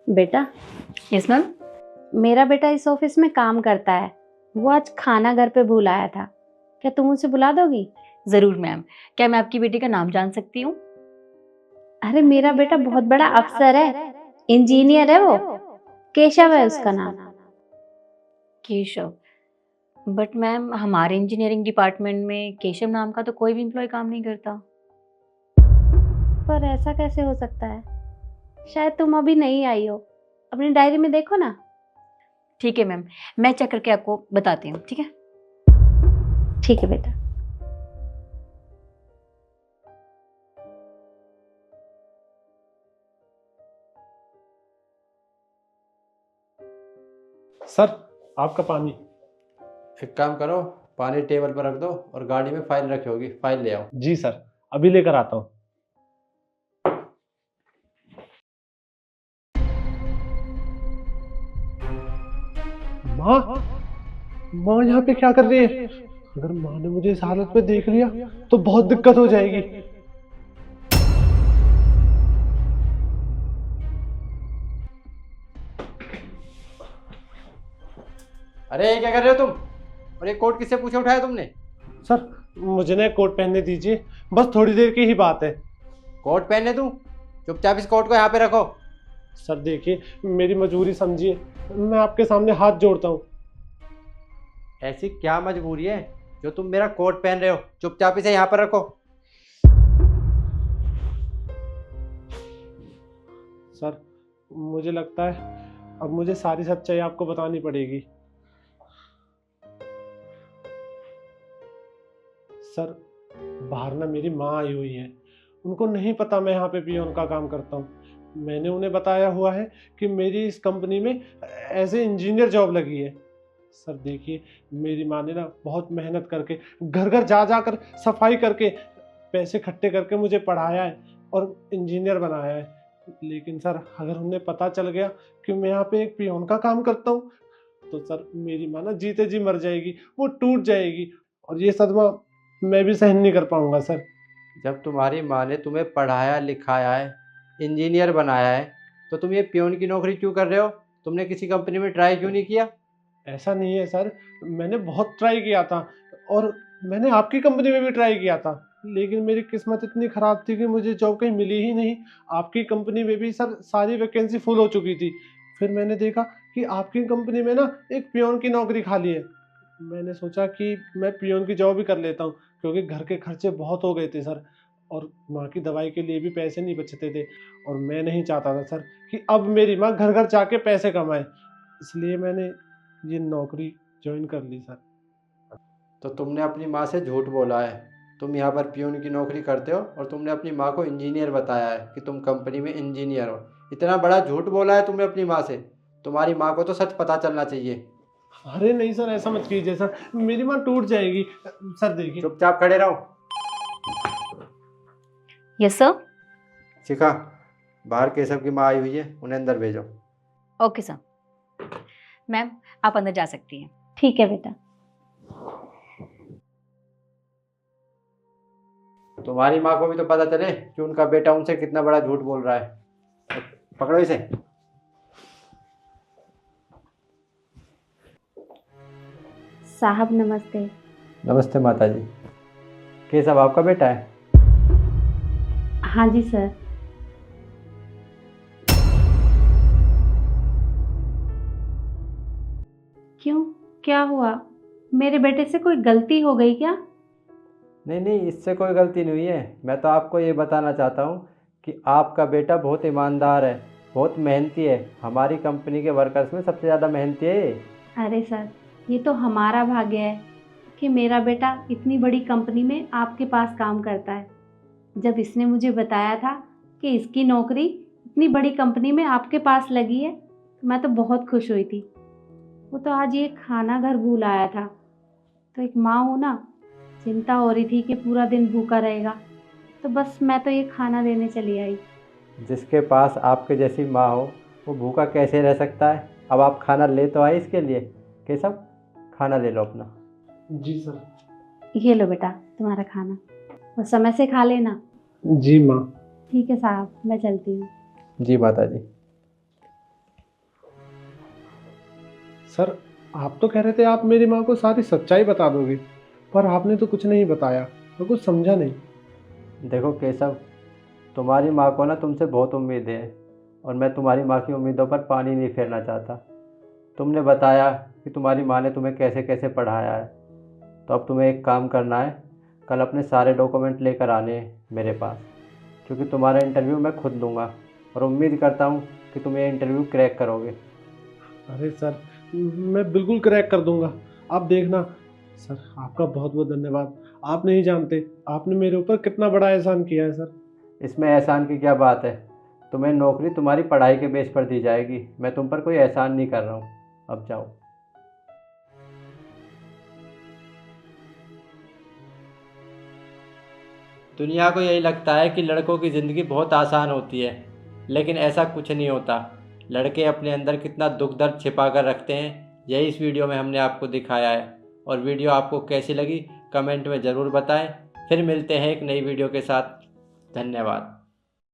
बेटा। Yes ma'am. मेरा बेटा इस ऑफिस में काम करता है, वो आज खाना घर पे भूल आया था, क्या तुम उसे बुला दोगी? जरूर मैम। क्या मैं आपकी बेटी का नाम जान सकती हूँ? अरे मेरा बेटा बहुत बड़ा अफसर है, इंजीनियर है वो, केशव है उसका नाम। केशव? बट मैम हमारे इंजीनियरिंग डिपार्टमेंट में केशव नाम का तो कोई भी एम्प्लॉय काम नहीं करता। पर ऐसा कैसे हो सकता है? शायद तुम अभी नहीं आई हो, अपनी डायरी में देखो ना। ठीक है मैम, मैं चेक करके आपको बताती हूँ। ठीक है। ठीक है बेटा। सर, आपका पानी। एक काम करो, पानी टेबल पर रख दो और गाड़ी में फाइल रखी होगी, फाइल ले आओ। जी सर, अभी लेकर आता हूँ। माँ, माँ यहाँ पे क्या कर रही है? अगर माँ ने मुझे इस हालत में देख लिया तो बहुत दिक्कत हो जाएगी। अरे ये क्या कर रहे हो तुम? और ये कोट किससे पूछे उठाया तुमने? सर, मुझे ना एक कोट पहनने दीजिए, बस थोड़ी देर की ही बात है। कोट पहनने दूं? चुपचाप इस कोट को यहाँ पे रखो। सर देखिए, मेरी मजबूरी समझिए, मैं आपके सामने हाथ जोड़ता हूँ। ऐसी क्या मजबूरी है जो तुम मेरा कोट पहन रहे हो? चुपचाप इसे यहाँ पर रखो। सर, मुझे लगता है अब मुझे सारी सच्चाई आपको बतानी पड़ेगी। सर, बाहर ना मेरी माँ आई हुई है, उनको नहीं पता मैं यहाँ पे पियोन का काम करता हूँ। मैंने उन्हें बताया हुआ है कि मेरी इस कंपनी में एज ए इंजीनियर जॉब लगी है। सर देखिए, मेरी माँ ने ना बहुत मेहनत करके, घर घर जा जा कर सफाई करके, पैसे इकट्ठे करके मुझे पढ़ाया है और इंजीनियर बनाया है। लेकिन सर, अगर उन्हें पता चल गया कि मैं यहाँ पे एक पियोन का काम करता हूँ तो सर मेरी माँ ना जीते जी मर जाएगी, वो टूट जाएगी, और ये सदमा मैं भी सहन नहीं कर पाऊंगा सर। जब तुम्हारी माँ ने तुम्हें पढ़ाया लिखाया है, इंजीनियर बनाया है, तो तुम ये पियोन की नौकरी क्यों कर रहे हो? तुमने किसी कंपनी में ट्राई क्यों नहीं किया? ऐसा नहीं है सर, मैंने बहुत ट्राई किया था, और मैंने आपकी कंपनी में भी ट्राई किया था, लेकिन मेरी किस्मत इतनी खराब थी कि मुझे जॉब कहीं मिली ही नहीं। आपकी कंपनी में भी सर सारी वैकेंसी फुल हो चुकी थी। फिर मैंने देखा कि आपकी कंपनी में ना एक पियोन की नौकरी खाली है। मैंने सोचा कि मैं पियोन की जॉब भी कर लेता हूँ, क्योंकि घर के खर्चे बहुत हो गए थे सर, और माँ की दवाई के लिए भी पैसे नहीं बचते थे, और मैं नहीं चाहता था सर कि अब मेरी माँ घर घर जाके पैसे कमाए, इसलिए मैंने ये नौकरी ज्वाइन कर ली सर। तो तुमने अपनी माँ से झूठ बोला है। तुम यहाँ पर पियोन की नौकरी करते हो और तुमने अपनी माँ को इंजीनियर बताया है कि तुम कंपनी में इंजीनियर हो। इतना बड़ा झूठ बोला है तुमने अपनी माँ से। तुम्हारी माँ को तो सच पता चलना चाहिए। अरे नहीं सर, ऐसा मत कीजिए सर, मेरी माँ टूट जाएगी। सर देखिए। चुपचाप खड़े रहो। Yes sir. शिखा, बाहर केशव की माँ आई हुई है, उन्हें अंदर भेजो। Okay sir. मैम आप अंदर जा सकती हैं। ठीक है बेटा। तुम्हारी माँ को भी तो पता चले कि उनका बेटा उनसे कितना बड़ा झूठ बोल रहा है। पकड़ो इसे। साहब नमस्ते। नमस्ते माता जी। केशव आपका बेटा है? हाँ जी सर। क्यों, क्या हुआ? मेरे बेटे से कोई गलती हो गई क्या? नहीं नहीं, इससे कोई गलती नहीं हुई है। मैं तो आपको ये बताना चाहता हूँ कि आपका बेटा बहुत ईमानदार है, बहुत मेहनती है। हमारी कंपनी के वर्कर्स में सबसे ज़्यादा मेहनती है ये। अरे सर, ये तो हमारा भाग्य है कि मेरा बेटा इतनी बड़ी कंपनी में आपके पास काम करता है। जब इसने मुझे बताया था कि इसकी नौकरी इतनी बड़ी कंपनी में आपके पास लगी है, तो मैं तो बहुत खुश हुई थी। वो तो आज ये खाना घर भूल आया था, तो एक माँ हूँ ना, चिंता हो रही थी कि पूरा दिन भूखा रहेगा, तो बस मैं तो ये खाना देने चली आई। जिसके पास आपके जैसी माँ हो वो भूखा कैसे रह सकता है? अब आप खाना ले तो आए इसके लिए। केशव, खाना ले लो अपना। जी सर। ये लो बेटा तुम्हारा खाना, और समय से खा लेना। जी माँ। ठीक है साहब, मैं चलती हूँ। जी माता जी। सर आप तो कह रहे थे आप मेरी माँ को सारी सच्चाई बता दोगे, पर आपने तो कुछ नहीं बताया, मैं कुछ समझा नहीं। देखो केशव, तुम्हारी माँ को ना तुमसे बहुत उम्मीद है और मैं तुम्हारी माँ की उम्मीदों पर पानी नहीं फेरना चाहता। तुमने बताया कि तुम्हारी माँ ने तुम्हें कैसे कैसे पढ़ाया है, तो अब तुम्हें एक काम करना है, कल अपने सारे डॉक्यूमेंट लेकर आने हैं मेरे पास, क्योंकि तुम्हारा इंटरव्यू मैं खुद लूँगा और उम्मीद करता हूँ कि तुम ये इंटरव्यू क्रैक करोगे। अरे सर मैं बिल्कुल क्रैक कर दूंगा, आप देखना। सर आपका बहुत बहुत धन्यवाद। आप नहीं जानते आपने मेरे ऊपर कितना बड़ा एहसान किया है सर। इसमें एहसान की क्या बात है, तुम्हें नौकरी तुम्हारी पढ़ाई के बेस पर दी जाएगी, मैं तुम पर कोई एहसान नहीं कर रहा हूँ। अब जाओ। दुनिया को यही लगता है कि लड़कों की ज़िंदगी बहुत आसान होती है, लेकिन ऐसा कुछ नहीं होता। लड़के अपने अंदर कितना दुख दर्द छिपा कर रखते हैं, यही इस वीडियो में हमने आपको दिखाया है। और वीडियो आपको कैसी लगी कमेंट में ज़रूर बताएं। फिर मिलते हैं एक नई वीडियो के साथ। धन्यवाद।